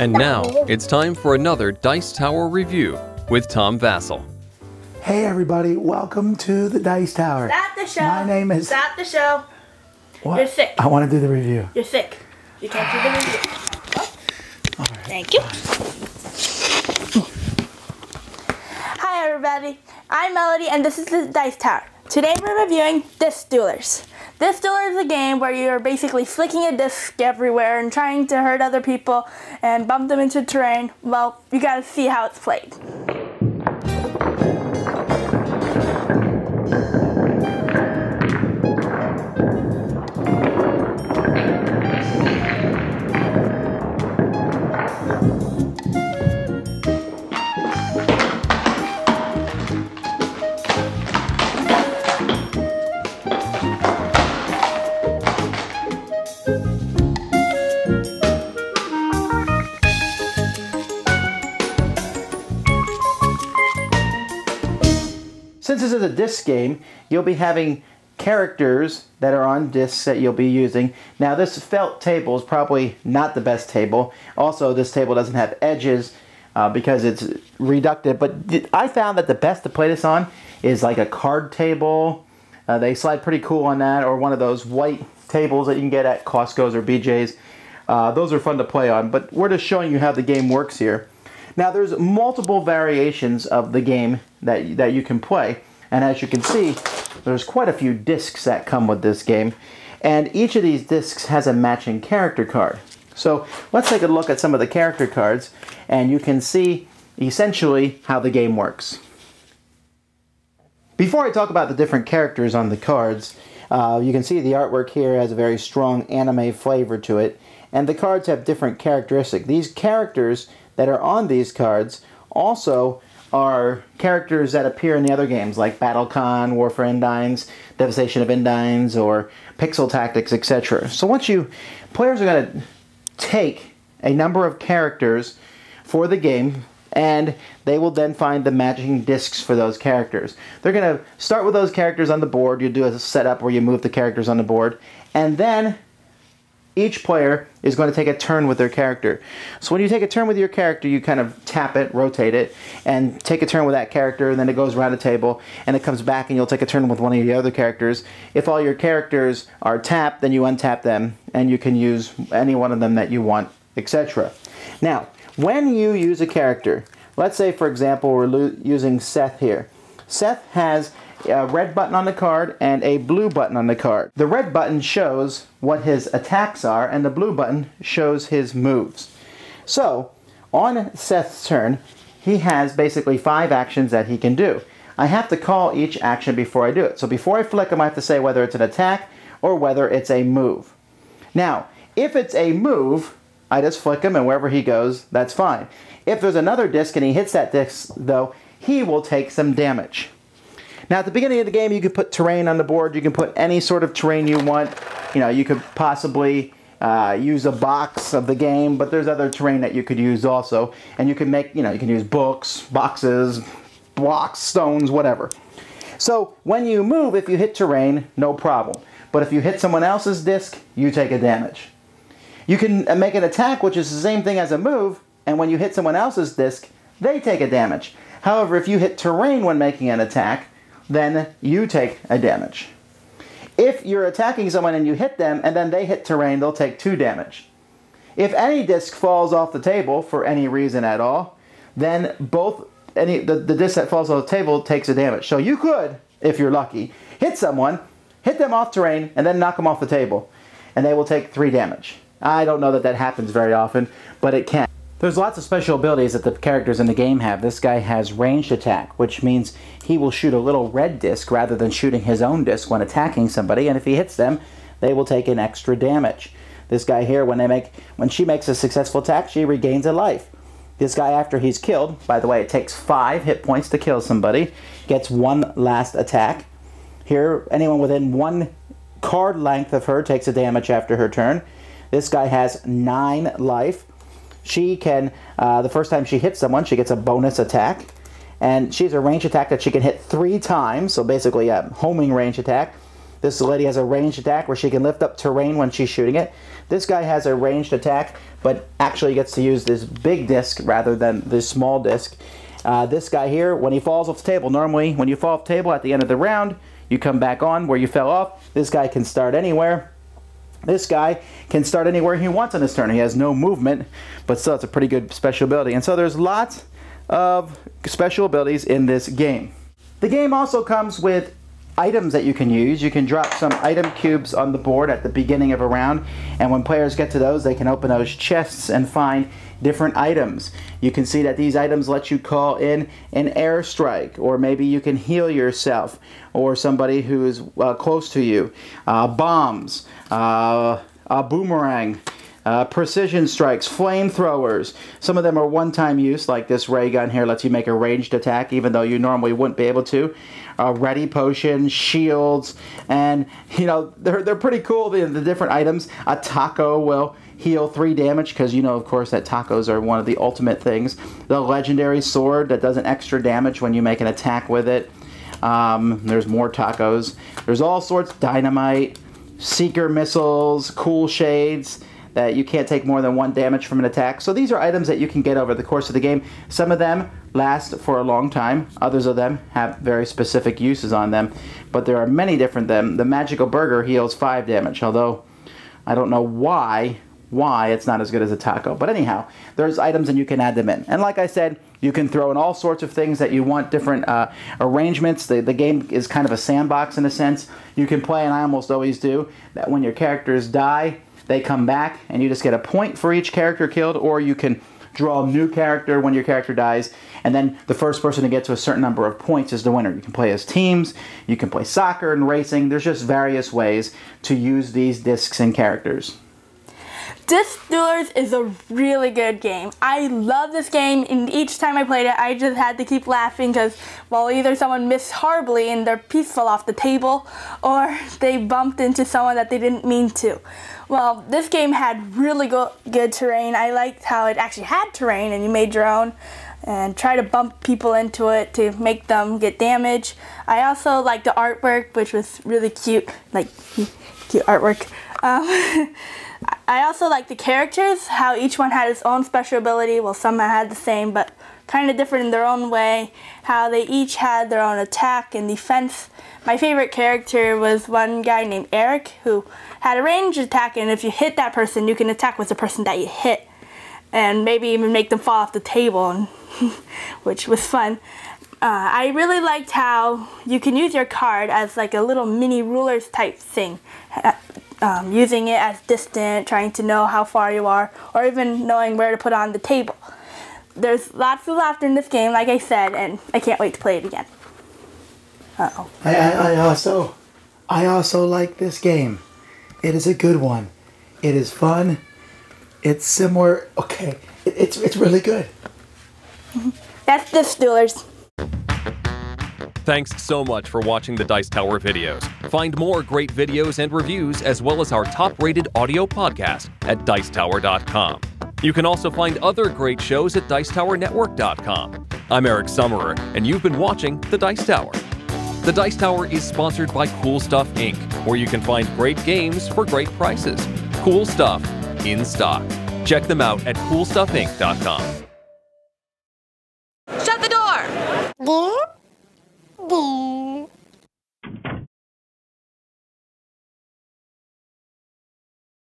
And now, it's time for another Dice Tower review with Tom Vasel. Hey everybody, welcome to the Dice Tower. Stop the show. My name is... Stop the show. What? You're sick. I want to do the review. You're sick. You can't do the review. Oh. All right. Thank you. Hi everybody, I'm Melody and this is the Dice Tower. Today we're reviewing Duelers. Duelers is a game where you're basically flicking a disc everywhere and trying to hurt other people and bump them into terrain. Well, you gotta see how it's played. Since this is a disc game, you'll be having characters that are on discs that you'll be using. Now this felt table is probably not the best table. Also, this table doesn't have edges because it's reductive, but I found that the best to play this on is like a card table. They slide pretty cool on that, or one of those white tables that you can get at Costco's or BJ's. Those are fun to play on, but we're just showing you how the game works here. Now there's multiple variations of the game that you can play, and as you can see, there's quite a few discs that come with this game, and each of these discs has a matching character card. So let's take a look at some of the character cards, and you can see essentially how the game works. Before I talk about the different characters on the cards, you can see the artwork here has a very strong anime flavor to it, and the cards have different characteristics. These characters that are on these cards also are characters that appear in the other games like BattleCon, War for Endines, Devastation of Endines, or Pixel Tactics, etc. So players are going to take a number of characters for the game, and they will then find the matching discs for those characters. They're going to start with those characters on the board. You do a setup where you move the characters on the board, and then each player is going to take a turn with their character. So when you take a turn with your character, you kind of tap it, rotate it, and take a turn with that character, and then it goes around the table, and it comes back, and you'll take a turn with one of the other characters. If all your characters are tapped, then you untap them, and you can use any one of them that you want, etc. Now, when you use a character, let's say, for example, we're using Seth here. Seth has a red button on the card and a blue button on the card. The red button shows what his attacks are, and the blue button shows his moves. So, on Seth's turn, he has basically 5 actions that he can do. I have to call each action before I do it. So before I flick him, I have to say whether it's an attack or whether it's a move. Now, if it's a move, I just flick him, and wherever he goes, that's fine. If there's another disc and he hits that disc, though, he will take some damage. Now at the beginning of the game, you could put terrain on the board. You can put any sort of terrain you want. You know, you could possibly use a box of the game, but there's other terrain that you could use also. And you can make, you can use books, boxes, blocks, stones, whatever. So when you move, if you hit terrain, no problem. But if you hit someone else's disc, you take a damage. You can make an attack, which is the same thing as a move, and when you hit someone else's disc, they take a damage. However, if you hit terrain when making an attack, then you take a damage. If you're attacking someone and you hit them and then they hit terrain, they'll take 2 damage. If any disc falls off the table for any reason at all, then the disc that falls off the table takes a damage. So you could, if you're lucky, hit someone, hit them off terrain, and then knock them off the table, and they will take 3 damage. I don't know that that happens very often, but it can. There's lots of special abilities that the characters in the game have. This guy has ranged attack, which means he will shoot a little red disc rather than shooting his own disc when attacking somebody, and if he hits them, they will take an extra damage. This guy here, when she makes a successful attack, she regains a life. This guy, after he's killed, by the way, it takes 5 hit points to kill somebody, gets 1 last attack. Here, anyone within 1 card length of her takes a damage after her turn. This guy has 9 life. She can, the first time she hits someone, she gets a bonus attack. And she has a range attack that she can hit 3 times, so basically a homing range attack. This lady has a ranged attack where she can lift up terrain when she's shooting it. This guy has a ranged attack, but actually gets to use this big disc rather than this small disc. This guy here, when he falls off the table, normally when you fall off the table at the end of the round, you come back on where you fell off. This guy can start anywhere. This guy can start anywhere he wants on his turn. He has no movement, but still it's a pretty good special ability. And so there's lots of special abilities in this game. The game also comes with items that you can use. You can drop some item cubes on the board at the beginning of a round, and when players get to those, they can open those chests and find different items. You can see that these items let you call in an airstrike, or maybe you can heal yourself or somebody who is close to you. Bombs, a boomerang, precision strikes, flamethrowers. Some of them are one-time use, like this ray gun here lets you make a ranged attack even though you normally wouldn't be able to. Ready potion, shields, and you know they're pretty cool, the different items. A taco will heal 3 damage because you know of course that tacos are one of the ultimate things. The legendary sword that does an extra damage when you make an attack with it. There's more tacos. There's all sorts, dynamite, seeker missiles, cool shades that you can't take more than 1 damage from an attack. So these are items that you can get over the course of the game. Some of them last for a long time. Others of them have very specific uses on them. But there are many different them. The magical burger heals 5 damage, although I don't know why it's not as good as a taco. But anyhow, there's items and you can add them in. And like I said, you can throw in all sorts of things that you want, different arrangements. The game is kind of a sandbox in a sense. You can play, and I almost always do, that when your characters die, they come back and you just get a point for each character killed, or you can draw a new character when your character dies, and then the first person to get to a certain number of points is the winner. You can play as teams, you can play soccer and racing. There's just various ways to use these discs and characters. Disc Duelers is a really good game. I love this game, and each time I played it, I just had to keep laughing because, well, either someone missed horribly and their piece fell off the table, or they bumped into someone that they didn't mean to. Well, this game had really good terrain. I liked how it actually had terrain, and you made your own and try to bump people into it to make them get damage. I also liked the artwork, which was really cute, like cute artwork. I also like the characters, how each one had its own special ability. Well, some had the same, but kind of different in their own way. How they each had their own attack and defense. My favorite character was one guy named Eric, who had a ranged attack, and if you hit that person, you can attack with the person that you hit. And maybe even make them fall off the table, and which was fun. I really liked how you can use your card as like a little mini rulers type thing. Using it as distant, trying to know how far you are, or even knowing where to put on the table. There's lots of laughter in this game, like I said, and I can't wait to play it again. Uh-oh. I also like this game. It is a good one. It is fun. It's similar. Okay, it's really good. That's Disc Duelers. Thanks so much for watching the Dice Tower videos. Find more great videos and reviews, as well as our top-rated audio podcast at Dicetower.com. You can also find other great shows at Dicetowernetwork.com. I'm Eric Summerer, and you've been watching The Dice Tower. The Dice Tower is sponsored by Cool Stuff Inc., where you can find great games for great prices. Cool stuff in stock. Check them out at CoolStuffInc.com. Shut the door!